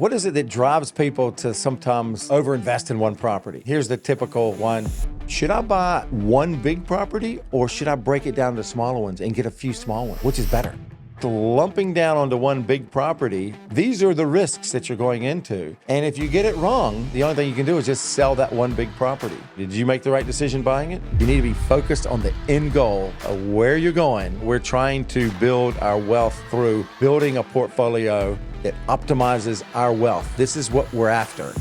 What is it that drives people to sometimes overinvest in one property? Here's the typical one. Should I buy one big property or should I break it down to smaller ones and get a few small ones? Which is better? Lumping down onto one big property, these are the risks that you're going into. And if you get it wrong, the only thing you can do is just sell that one big property. Did you make the right decision buying it? You need to be focused on the end goal of where you're going. We're trying to build our wealth through building a portfolio that optimizes our wealth. This is what we're after.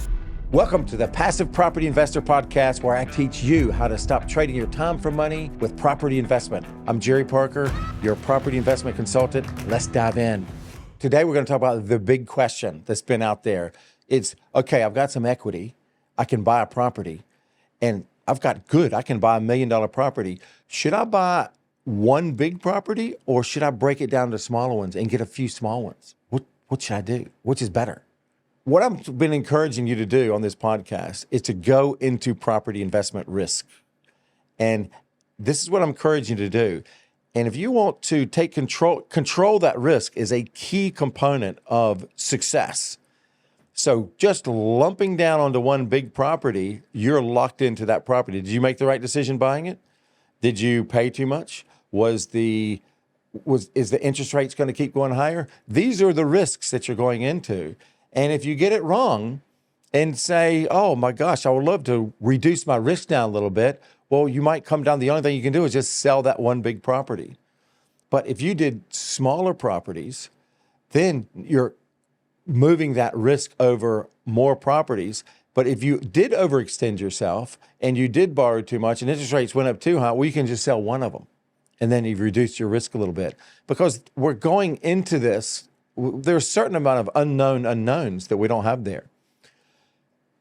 Welcome to the Passive Property Investor Podcast, where I teach you how to stop trading your time for money with property investment. I'm Jerry Parker, your property investment consultant. Let's dive in. Today, we're going to talk about the big question that's been out there. It's, okay, I've got some equity. I can buy a property, and I can buy $1 million property. Should I buy one big property, or should I break it down to smaller ones and get a few small ones? What should I do? Which is better? What I've been encouraging you to do on this podcast is to go into property investment risk. And this is what I'm encouraging you to do. And if you want to take control that risk is a key component of success. So just lumping down onto one big property, you're locked into that property. Did you make the right decision buying it? Did you pay too much? Is the interest rates going to keep going higher? These are the risks that you're going into. And if you get it wrong and say, oh my gosh, I would love to reduce my risk down a little bit, well, you might come down, the only thing you can do is just sell that one big property. But if you did smaller properties, then you're moving that risk over more properties. But if you did overextend yourself and you did borrow too much and interest rates went up too high, well, you can just sell one of them. And then you've reduced your risk a little bit. Because we're going into this, there's a certain amount of unknowns that we don't have there.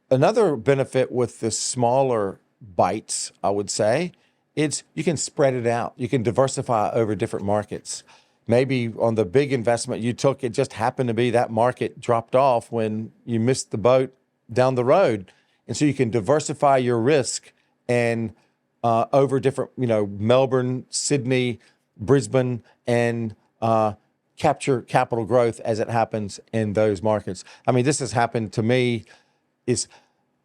Another benefit with the smaller bites, I would say, is you can spread it out. You can diversify over different markets. Maybe on the big investment you took, it just happened to be that market dropped off when you missed the boat down the road. And so you can diversify your risk and over different, Melbourne, Sydney, Brisbane, and capture capital growth as it happens in those markets. I mean, this has happened to me. Is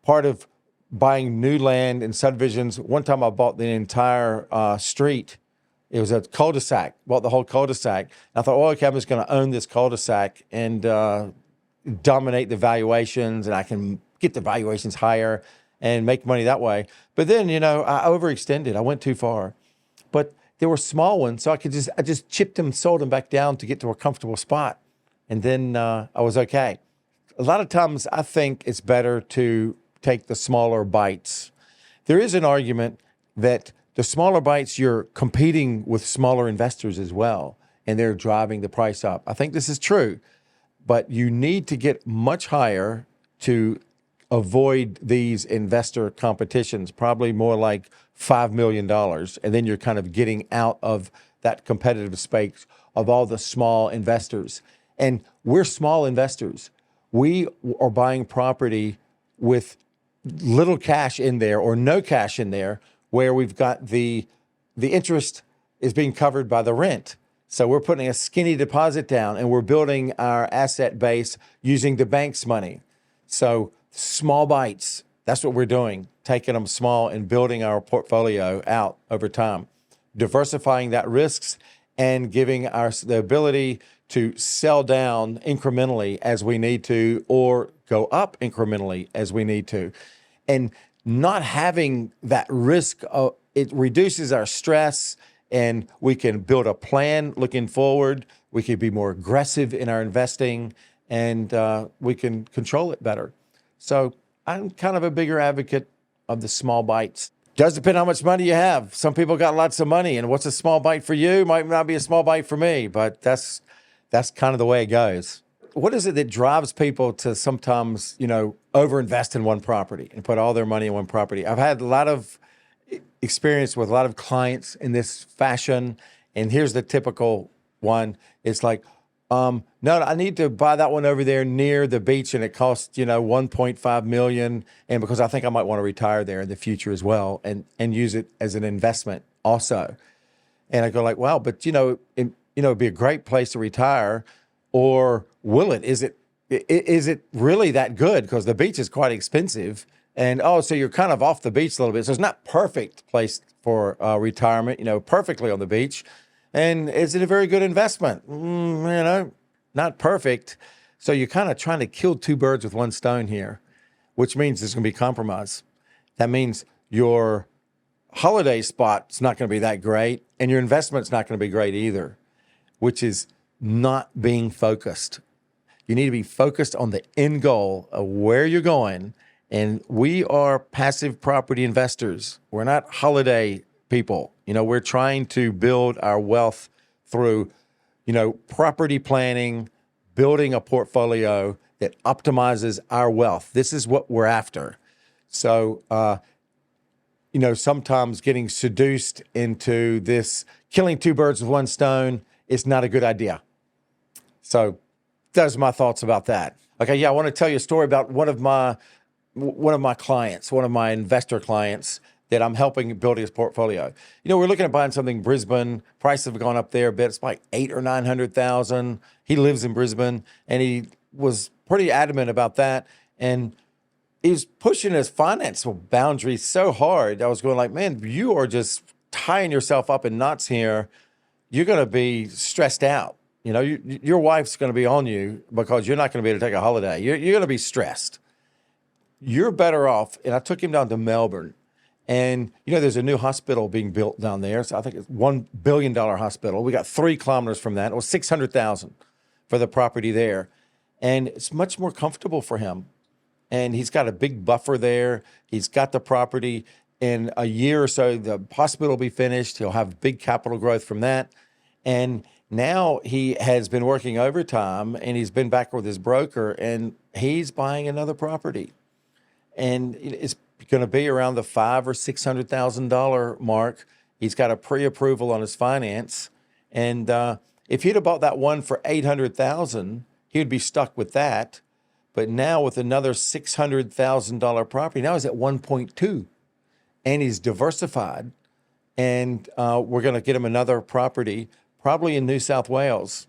part of buying new land and subdivisions. One time I bought the entire street. It was a cul-de-sac, bought the whole cul-de-sac. I thought, oh, okay, I'm just going to own this cul-de-sac and dominate the valuations, and I can get the valuations higher and make money that way. But then, I overextended. I went too far. But there were small ones, so I just chipped them, sold them back down to get to a comfortable spot. And then I was okay. A lot of times I think it's better to take the smaller bites. There is an argument that the smaller bites, you're competing with smaller investors as well, and they're driving the price up. I think this is true, but you need to get much higher to avoid these investor competitions, probably more like $5 million. And then you're kind of getting out of that competitive space of all the small investors. And we're small investors. We are buying property with little cash in there or no cash in there, where we've got the interest is being covered by the rent. So we're putting a skinny deposit down and we're building our asset base using the bank's money. So small bites, that's what we're doing, taking them small and building our portfolio out over time, diversifying that risks and giving us the ability to sell down incrementally as we need to, or go up incrementally as we need to. And not having that risk, it reduces our stress, and we can build a plan looking forward. We can be more aggressive in our investing, and we can control it better. So I'm kind of a bigger advocate of the small bites. Does depend how much money you have. Some people got lots of money, and what's a small bite for you might not be a small bite for me, but that's kind of the way it goes. What is it that drives people to sometimes, overinvest in one property and put all their money in one property? I've had a lot of experience with a lot of clients in this fashion, and here's the typical one. It's like, no, I need to buy that one over there near the beach, and it costs, $1.5 million. And because I think I might want to retire there in the future as well, and use it as an investment also. And I go like, wow, but it'd be a great place to retire, or will it? Is it Is it really that good? Because the beach is quite expensive. And so you're kind of off the beach a little bit. So it's not perfect place for retirement, perfectly on the beach. And is it a very good investment? Not perfect. So you're kind of trying to kill two birds with one stone here, which means there's going to be compromise. That means your holiday spot's not going to be that great, and your investment's not going to be great either, which is not being focused. You need to be focused on the end goal of where you're going. And we are passive property investors. We're not holiday people. We're trying to build our wealth through, property planning, building a portfolio that optimizes our wealth. This is what we're after. So, sometimes getting seduced into this killing two birds with one stone is not a good idea. So those are my thoughts about that. Okay, I want to tell you a story about one of my clients, one of my investor clients that I'm helping build his portfolio. We're looking at buying something in Brisbane. Prices have gone up there a bit. It's like $800,000 or $900,000. He lives in Brisbane, and he was pretty adamant about that. And he was pushing his financial boundaries so hard. I was going like, man, you are just tying yourself up in knots here. You're going to be stressed out. Your wife's going to be on you because you're not going to be able to take a holiday. You're going to be stressed. You're better off. And I took him down to Melbourne. And, there's a new hospital being built down there. So I think it's $1 billion hospital. We got 3 kilometers from that. It was $600,000 for the property there. And it's much more comfortable for him. And he's got a big buffer there. He's got the property. In a year or so, the hospital will be finished. He'll have big capital growth from that. And now he has been working overtime, and he's been back with his broker, and he's buying another property. And it's going to be around the $500,000 or $600,000 mark. He's got a pre-approval on his finance. And if he'd have bought that one for $800,000, he would be stuck with that. But now with another $600,000 property, now he's at 1.2, and he's diversified. And we're going to get him another property, probably in New South Wales.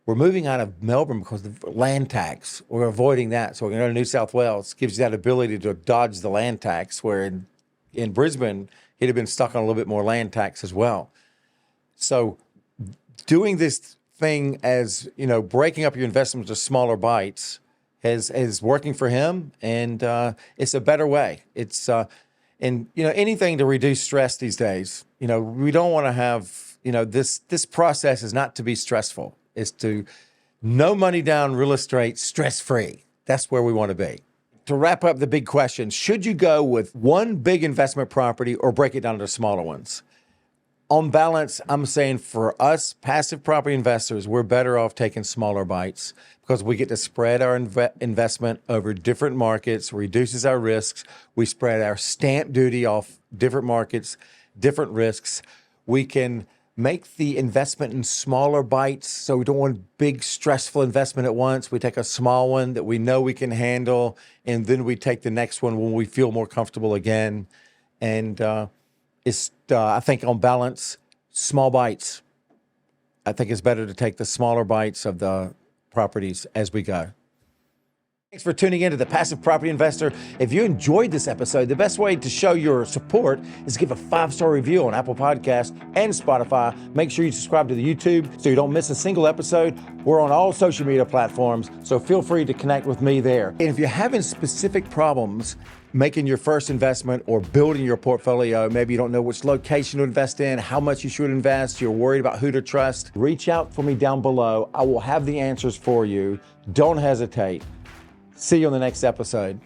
We're moving out of Melbourne because of the land tax. We're avoiding that. So we're going to go to New South Wales. Gives you that ability to dodge the land tax, where in Brisbane, he'd have been stuck on a little bit more land tax as well. So doing this thing as, breaking up your investments into smaller bites is working for him. And it's a better way. It's, anything to reduce stress these days. We don't want to have, this process is not to be stressful. Is to no money down real estate, stress-free. That's where we want to be. To wrap up the big question, should you go with one big investment property or break it down into smaller ones? On balance, I'm saying for us passive property investors, we're better off taking smaller bites because we get to spread our investment over different markets, reduces our risks. We spread our stamp duty off different markets, different risks. We can make the investment in smaller bites. So we don't want big, stressful investment at once. We take a small one that we know we can handle, and then we take the next one when we feel more comfortable again. And I think on balance, small bites. I think it's better to take the smaller bites of the properties as we go. Thanks for tuning in to The Passive Property Investor. If you enjoyed this episode, the best way to show your support is give a 5-star review on Apple Podcasts and Spotify. Make sure you subscribe to the YouTube so you don't miss a single episode. We're on all social media platforms, so feel free to connect with me there. And if you're having specific problems making your first investment or building your portfolio, maybe you don't know which location to invest in, how much you should invest, you're worried about who to trust, reach out for me down below. I will have the answers for you. Don't hesitate. See you on the next episode.